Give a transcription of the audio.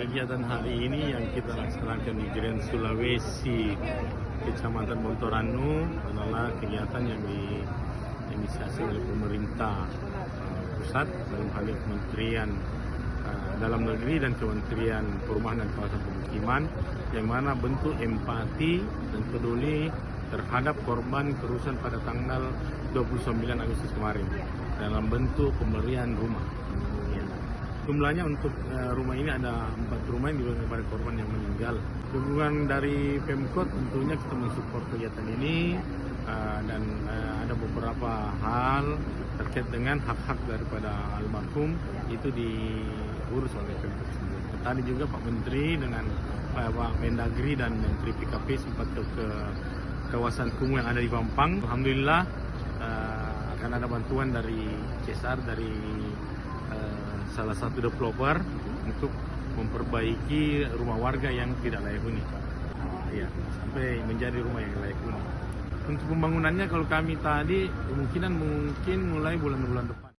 Kegiatan hari ini yang kita laksanakan di Grand Sulawesi, Kecamatan Montoranu adalah kegiatan yang diinisiasi oleh pemerintah pusat dalam hal ini Kementerian Dalam Negeri dan Kementerian Perumahan dan Kawasan Pemukiman, yang mana bentuk empati dan peduli terhadap korban kerusuhan pada tanggal 29 Agustus kemarin dalam bentuk pemberian rumah. Jumlahnya untuk rumah ini ada 4 rumah yang diberikan kepada korban yang meninggal. Dukungan dari Pemkot tentunya kita mensupport kegiatan ini dan ada beberapa hal terkait dengan hak-hak daripada almarhum itu diurus oleh Pemkot sendiri. Tadi juga Pak Menteri dengan Pak Mendagri dan Menteri PKP sempat ke kawasan kumuh yang ada di Pampang. Alhamdulillah akan ada bantuan dari CSR dari salah satu developer untuk memperbaiki rumah warga yang tidak layak huni, ya, sampai menjadi rumah yang layak huni. Untuk pembangunannya kalau kami tadi mungkin mulai bulan depan.